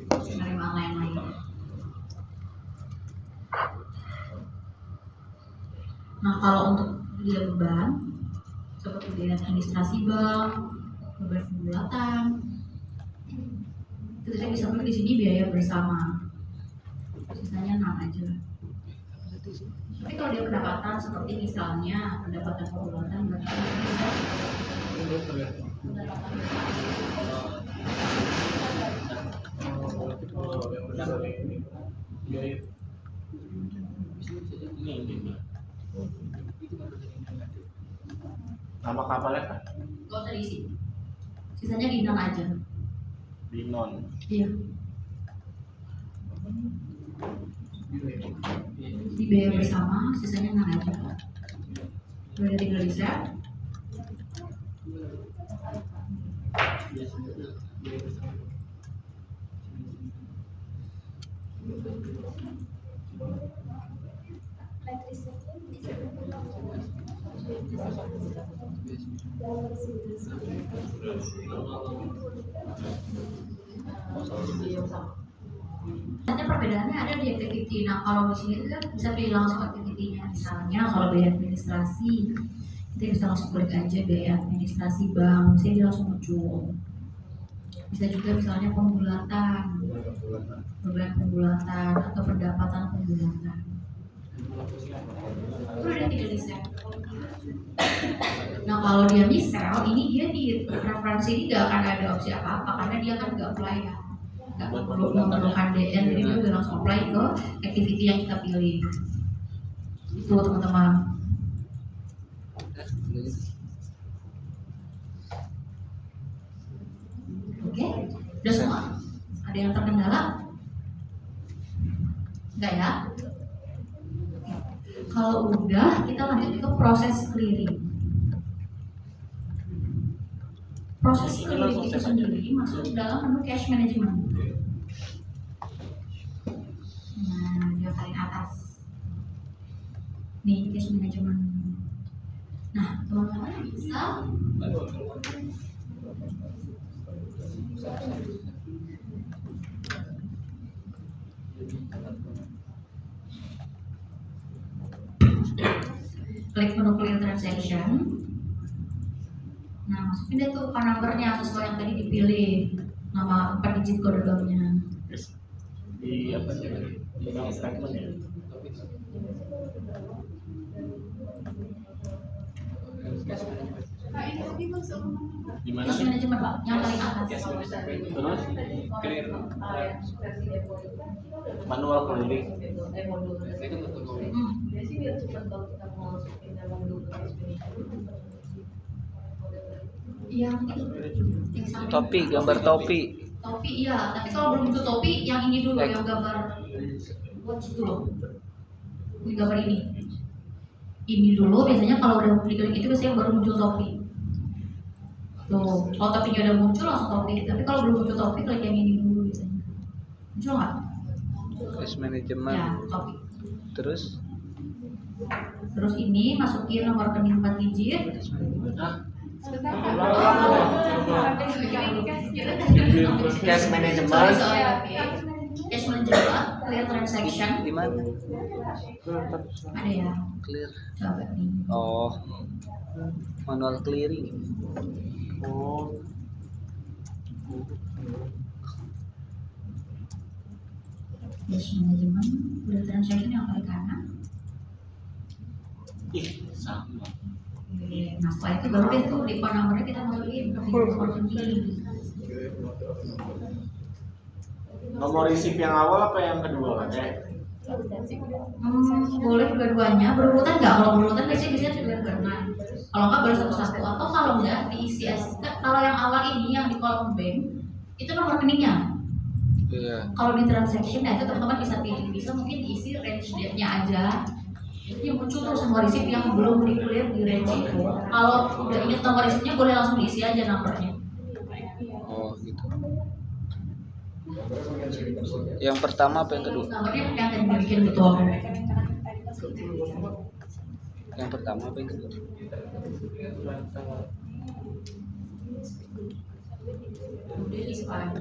penerimaan lain-lain. Nah, kalau untuk biaya beban seperti biaya administrasi bank, beban pembulatan, itu saya bisa pilih di sini biaya bersama. Sisanya 6 aja. Tapi kalau dia pendapatan seperti misalnya pendapatan pembulatan berarti Nama kapalnya kan? gak usah diisi. Sisanya di non aja. Di non. Iya. Di biaya bersama, sisanya 6 aja. Udah tinggal di set. Hanya perbedaannya ada di activity. Nah, kalau di sini kan bisa pilih langsung activity-nya. Misalnya kalau biaya administrasi, kita bisa langsung klik aja biaya administrasi bank, saya dia langsung muncul. Bisa juga misalnya pembulatan, beban pembulatan atau pendapatan pembulatan. Itu udah tidak di set. Nah, kalau dia misal, ini dia di referensi ini nggak akan ada opsi apa-apa karena dia kan nggak apply ya, nggak memerlukan DN, jadi dia udah langsung apply ke activity yang kita pilih. Itu teman-teman. Oke, udah semua? Ada yang terkendala? Enggak ya? Kalau udah, kita lanjut ke proses clearing. Proses clearing itu sendiri masuk dalam menu cash management. Nah, dia paling atas. Nih, cash management. Nah, teman-teman bisa klik menu clear transaction. Nah, masukin deh tuh account number-nya sesuai yang tadi dipilih, nama 4 digit kode banknya. Di apa sih? Di bank statement ya? Di mana Cash sih? management Pak, yang paling atas. Terus clear manual clearing. Yang itu, Topi, gambar topi. Topi iya, tapi kalau belum muncul topi, yang ini dulu, yang gambar watch itu loh. Ini gambar ini. Ini dulu biasanya kalau udah klik itu biasanya baru muncul topi. Tuh, kalau topinya udah muncul langsung topi. Tapi kalau belum muncul topi, klik yang ini dulu biasanya. Muncul nggak? Cash management. Ya, topi. Terus ini masukin nomor rekening 4 digit. Cash management. Cash management, clear transaction. di mana? Ada ya? Clear. Coba nih. Oh, manual clearing. Oh. Cash management, clear transaction yang paling kanan. Sama. Nah, setelah itu baru deh tuh di account number-nya kita masukin Nomor receipt yang awal apa yang kedua kan? Boleh dua-duanya, berurutan nggak? Kalau berurutan biasanya sudah barengan. Kalau nggak boleh satu-satu, atau kalau nggak diisi aja. Kalau yang awal ini yang di kolom bank itu nomor rekeningnya. Iya. Kalau di transaction ya itu teman-teman bisa pilih, bisa mungkin diisi range date-nya aja. Yang muncul tuh semua receipt yang belum di clear di range itu. Kalau udah ingat nomor receipt-nya boleh langsung diisi aja nomornya. Oh, gitu. Yang pertama apa yang kedua? Nomornya yang tadi bikin gitu. Yang pertama apa yang kedua? Kemudian di file.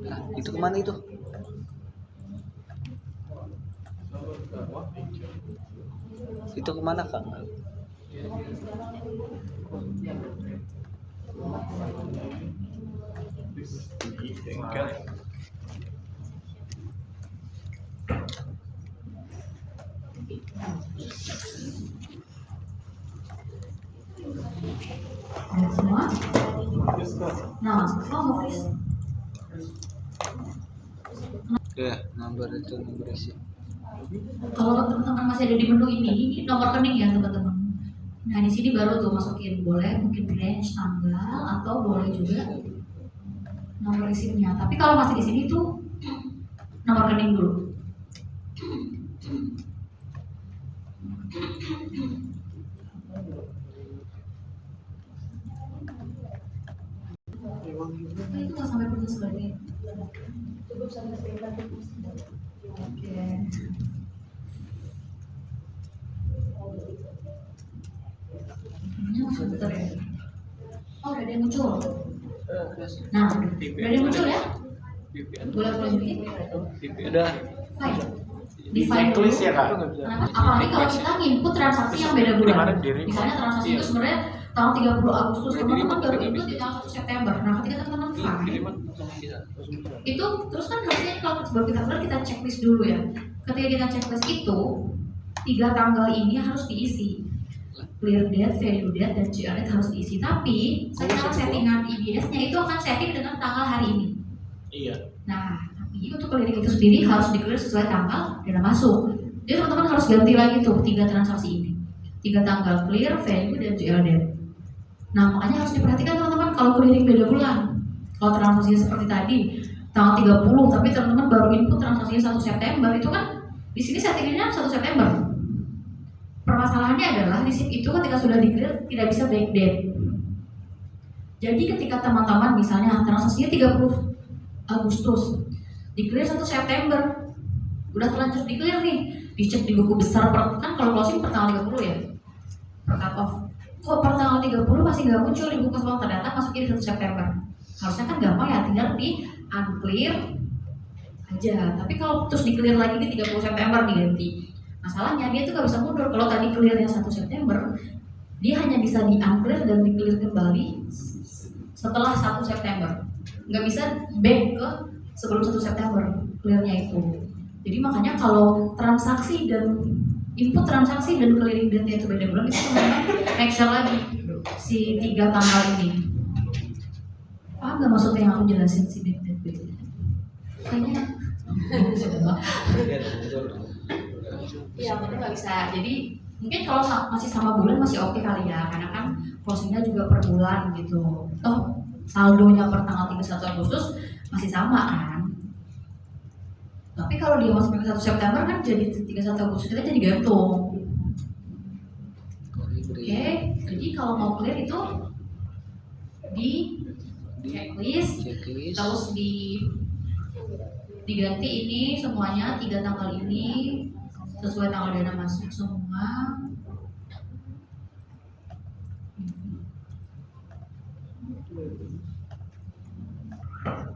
Nah, itu kemana itu? Itu kemana kak? Ada semua? Nah, mau Chris? Ya, nomor itu nomor isi. Kalau teman-teman masih ada di menu ini nomor rekening ya teman-teman. Nah di sini baru tuh masukin, boleh mungkin range tanggal atau boleh juga nomor resimnya. Tapi kalau masih di sini tuh nomor rekening dulu. Itu nggak sampai putus lagi. Cukup sampai sekitar. Oke. Ini masih bentar ya. Oh udah ada yang muncul. Nah, udah ada yang muncul ya? Boleh lanjutin? Udah. File. Di file dulu. Checklist ya kak. Kenapa? Apalagi kalau kita input transaksi yang beda bulan. Kemarin diri. Misalnya transaksi itu sebenarnya tanggal 30 Agustus, teman-teman baru input di tanggal 1 September. Nah, ketika teman-teman file, itu terus kan harusnya kalau sebelum kita keluar kita checklist dulu ya. Ketika kita checklist itu 3 tanggal ini harus diisi. Clear date, value date, dan GR date harus diisi. Tapi sekarang settingan IBS-nya itu akan setting dengan tanggal hari ini. Iya. Nah, tapi untuk clearing itu sendiri harus di-clear sesuai tanggal dana masuk. Jadi teman-teman harus ganti lagi tuh 3 transaksi ini. 3 tanggal clear, value, dan GR date. Nah, makanya harus diperhatikan teman-teman kalau clearing beda bulan. Kalau transaksinya seperti tadi, tanggal 30, tapi teman-teman baru input transaksinya 1 September, itu kan di sini settingannya 1 September. Permasalahannya adalah receipt itu ketika sudah di-clear tidak bisa backdate. Jadi ketika teman-teman misalnya transaksinya 30 Agustus, di-clear 1 September, udah terlanjur di-clear nih, dicek di buku besar, kan kalau closing per tanggal 30 ya, per cut off. Kok per tanggal 30 masih nggak muncul di buku semua, ternyata masukin 1 September. Harusnya kan gampang ya, tinggal di unclear aja. Tapi kalau terus di-clear lagi di 30 September diganti. Masalahnya dia tuh nggak bisa mundur. Kalau tadi clearnya 1 September, dia hanya bisa di-unclear dan di-clear kembali setelah 1 September. Nggak bisa back ke sebelum 1 September clearnya itu. Jadi makanya kalau transaksi dan input transaksi dan clearing date itu beda bulan, itu teman-teman make sure lagi si 3 tanggal ini. Paham nggak maksudnya yang aku jelasin si date beda? Kayaknya iya, betul nggak bisa. Jadi mungkin kalau masih sama bulan masih oke kali ya, karena kan closingnya juga per bulan gitu. Toh saldonya per tanggal 31 Agustus masih sama kan. Tapi kalau dia masuk ke 1 September kan jadi 31 Agustus kita jadi gantung. Oke, jadi kalau mau clear itu di checklist, terus diganti ini semuanya 3 tanggal ini sesuai tanggal dana masuk semua.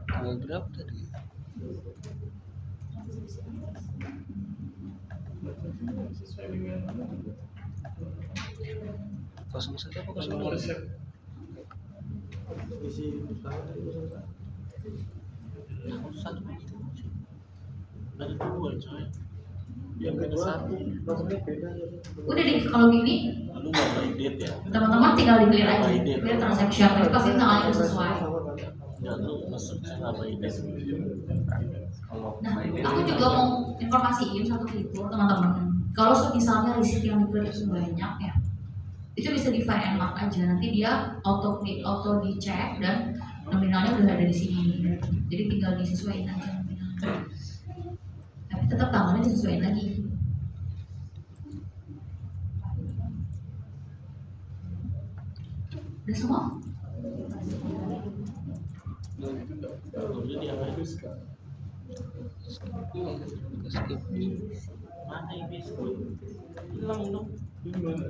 Tanggal berapa tadi? Kosong satu apa kosong dua? Ada 2 coy. Yang kedua Udah deh kalau gini lu nggak by date ya? teman-teman tinggal di clear aja, clear transaction itu pasti tanggalnya udah sesuai. Ya lu masuknya nggak by date. Nah, aku juga mau informasiin satu fitur teman-teman. Kalau misalnya receipt yang di-clear itu banyak ya, itu bisa di find and mark aja. Nanti dia auto dicek dan nominalnya udah ada di sini. Jadi tinggal disesuaikan aja nominalnya. Tapi tetap tanggalnya disesuaikan lagi. Udah semua? Lalu dia habis kan? Mana ini? Hilang dong. Gimana?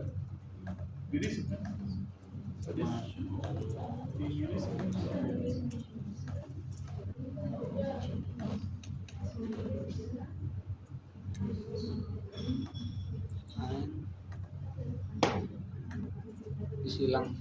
Disilang.